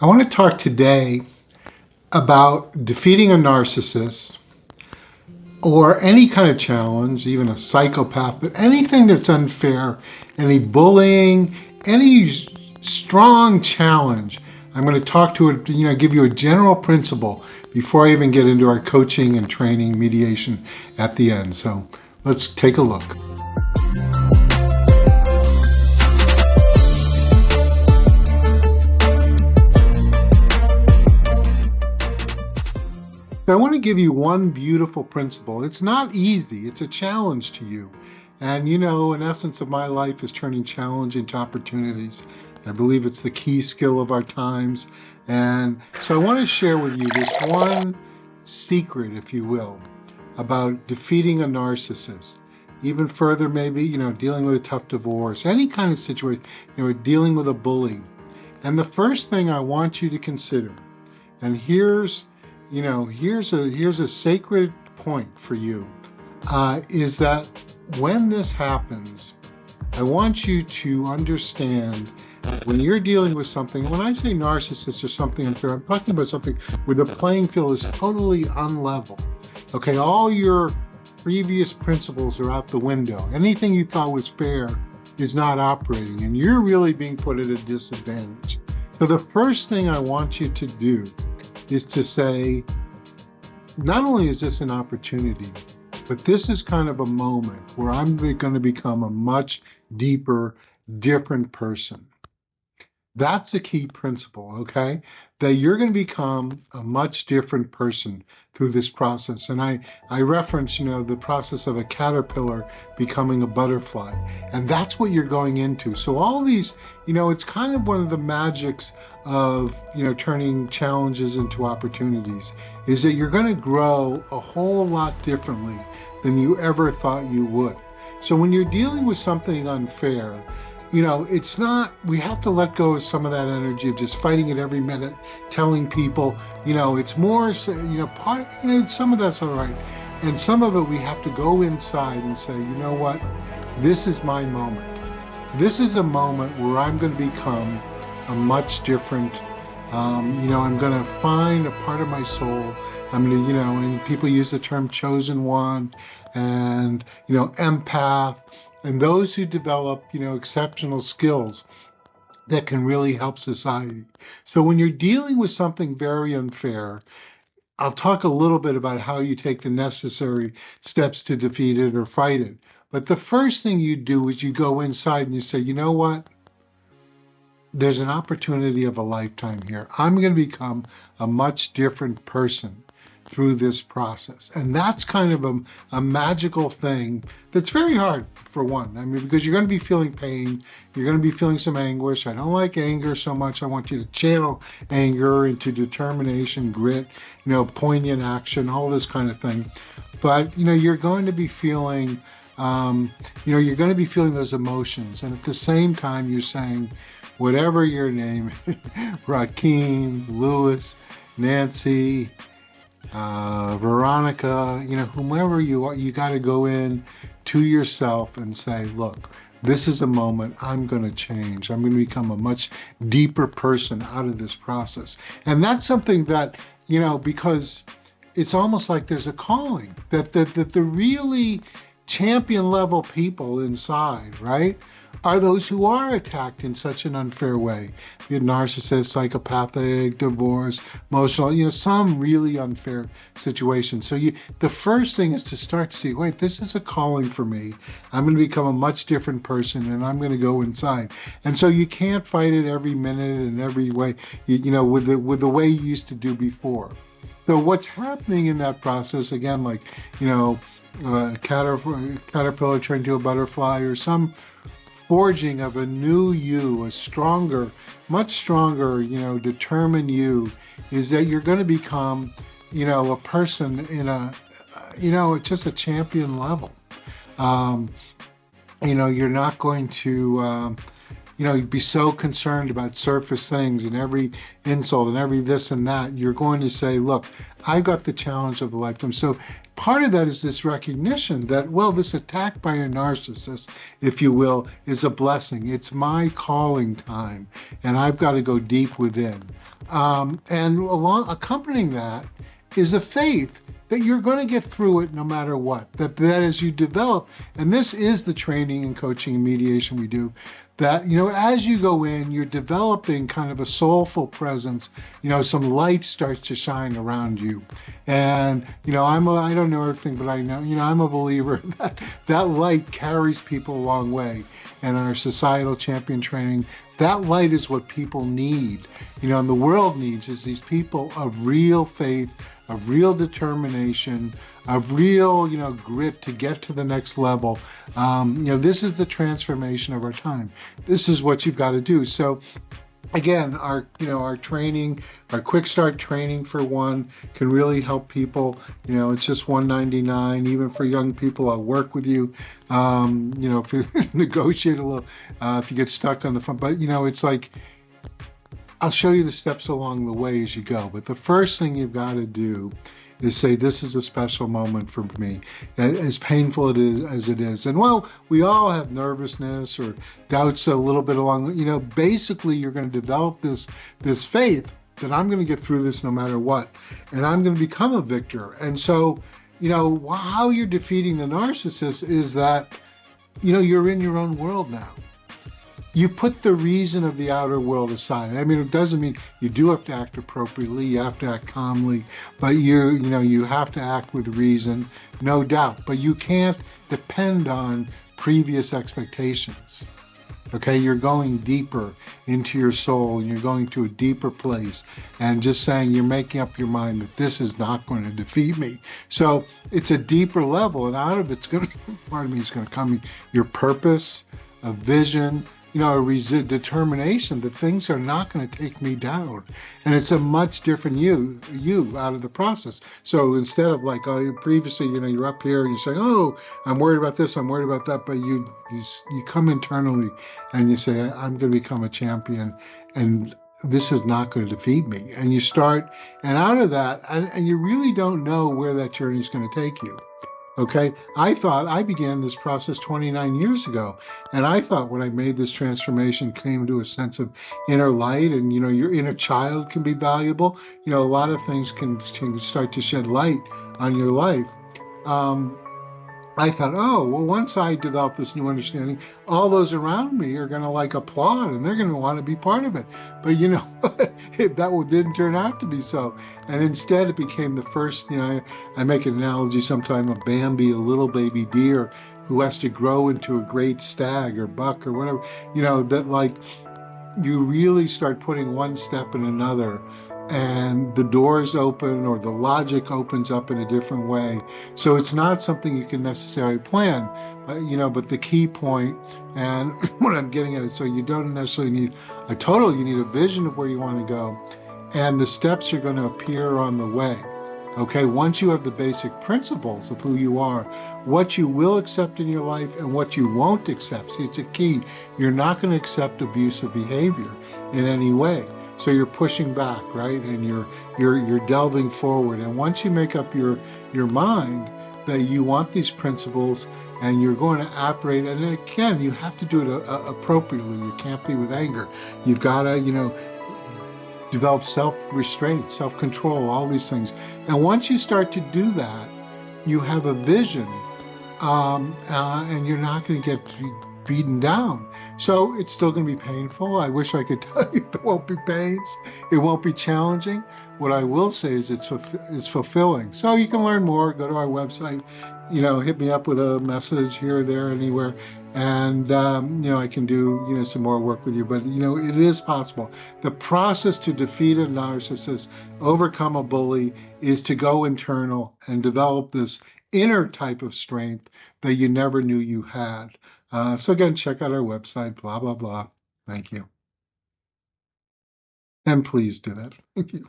I want to talk today about defeating a narcissist or any kind of challenge, even a psychopath, but anything that's unfair, any bullying, any strong challenge. I'm going to talk to it, give you a general principle before I even get into our coaching and training mediation at the end. So let's take a look. I want to give you one beautiful principle. It's not easy. It's a challenge to you. And an essence of my life is turning challenge into opportunities. I believe it's the key skill of our times. And so I want to share with you this one secret, if you will, about defeating a narcissist. Even further, maybe, dealing with a tough divorce, any kind of situation, dealing with a bully. And the first thing I want you to consider, and here's a sacred point for you, is that when this happens, I want you to understand when you're dealing with something, when I say narcissist or something unfair, I'm talking about something where the playing field is totally unlevel. Okay, all your previous principles are out the window. Anything you thought was fair is not operating, and you're really being put at a disadvantage. So the first thing I want you to do is to say, not only is this an opportunity, but this is kind of a moment where I'm going to become a much deeper, different person. That's a key principle, okay? That you're going to become a much different person through this process. And I reference, the process of a caterpillar becoming a butterfly. And that's what you're going into. So all these, it's kind of one of the magics of, turning challenges into opportunities, is that you're going to grow a whole lot differently than you ever thought you would. So when you're dealing with something unfair, it's not, we have to let go of some of that energy of just fighting it every minute, telling people, it's more, some of that's all right. And some of it we have to go inside and say, you know what, this is my moment. This is a moment where I'm going to become a much different, I'm going to find a part of my soul. I'm going to, and people use the term chosen one and, empath. And those who develop, exceptional skills that can really help society. So when you're dealing with something very unfair, I'll talk a little bit about how you take the necessary steps to defeat it or fight it. But the first thing you do is you go inside and you say, you know what? There's an opportunity of a lifetime here. I'm going to become a much different person through this process. And that's kind of a magical thing that's very hard, for one. Because you're going to be feeling pain. You're going to be feeling some anguish. I don't like anger so much. I want you to channel anger into determination, grit, poignant action, all this kind of thing. But, you're going to be feeling, you're going to be feeling those emotions. And at the same time, you're saying, whatever your name, Rakeem, Lewis, Nancy, Veronica, whomever you are, you got to go in to yourself and say, look, this is a moment I'm going to change. I'm going to become a much deeper person out of this process. And that's something that, because it's almost like there's a calling that the really champion level people inside, right, are those who are attacked in such an unfair way. You're narcissist, psychopathic, divorce, emotional, some really unfair situation. So the first thing is to start to see, wait, this is a calling for me. I'm going to become a much different person, and I'm going to go inside. And so you can't fight it every minute and every way, with the way you used to do before. So what's happening in that process, again, like, caterpillar turning to a butterfly, or some forging of a new you, a stronger, much stronger, determined you, is that you're going to become, a person in just a champion level. You're not going to, be so concerned about surface things and every insult and every this and that. You're going to say, look, I've got the challenge of a lifetime. So part of that is this recognition that, well, this attack by a narcissist, if you will, is a blessing. It's my calling time, and I've got to go deep within. And accompanying that is a faith that you're going to get through it no matter what. That as you develop, and this is the training and coaching and mediation we do, that, as you go in, you're developing kind of a soulful presence. Some light starts to shine around you. And, I don't know everything, but I know, I'm a believer that light carries people a long way. And our societal champion training, that light is what people need. And the world needs is these people of real faith, of real determination, of real, grit to get to the next level. This is the transformation of our time. This is what you've got to do. So again, our training, our quick start training for one can really help people. It's just $199, even for young people. I'll work with you. If you negotiate a little, if you get stuck on the phone, but it's like, I'll show you the steps along the way as you go. But the first thing you've got to do is say, this is a special moment for me, as painful as it is. And we all have nervousness or doubts a little bit along, basically you're going to develop this faith that I'm going to get through this no matter what. And I'm going to become a victor. And so, how you're defeating the narcissist is that, you're in your own world now. You put the reason of the outer world aside. It doesn't mean you do have to act appropriately, you have to act calmly, but you have to act with reason, no doubt. But you can't depend on previous expectations. Okay, you're going deeper into your soul, and you're going to a deeper place, and just saying, you're making up your mind that this is not going to defeat me. So it's a deeper level, and out of it's going to, it's going to come your purpose, a vision, a determination that things are not going to take me down. And it's a much different you out of the process. So instead of like, previously, you're up here and you say, oh, I'm worried about this, I'm worried about that. But you come internally and you say, I'm going to become a champion, and this is not going to defeat me. And you start, and out of that, and you really don't know where that journey is going to take you. Okay, I began this process 29 years ago, and I thought when I made this transformation, came to a sense of inner light, and your inner child can be valuable. A lot of things can start to shed light on your life. I thought, once I develop this new understanding, all those around me are going to applaud, and they're going to want to be part of it. But that didn't turn out to be so. And instead it became the first, I make an analogy sometimes of Bambi, a little baby deer who has to grow into a great stag or buck or whatever, that you really start putting one step in another, and the doors open, or the logic opens up in a different way. So it's not something you can necessarily plan, but the key point, and what I'm getting at is, so you don't necessarily need you need a vision of where you want to go, and the steps are going to appear on the way. Okay, once you have the basic principles of who you are, what you will accept in your life and what you won't accept. See, it's a key. You're not going to accept abusive behavior in any way. So you're pushing back, right? And you're delving forward. And once you make up your mind that you want these principles and you're going to operate, and again, you have to do it appropriately. You can't be with anger. You've got to, develop self-restraint, self-control, all these things. And once you start to do that, you have a vision, and you're not going to get beaten down. So it's still going to be painful. I wish I could tell you there won't be pains. It won't be challenging. What I will say is it's fulfilling. So you can learn more. Go to our website. Hit me up with a message here or there, anywhere, and I can do some more work with you. But it is possible. The process to defeat a narcissist, overcome a bully, is to go internal and develop this inner type of strength that you never knew you had. So again, check out our website, blah, blah, blah. Thank you. And please do that. Thank you.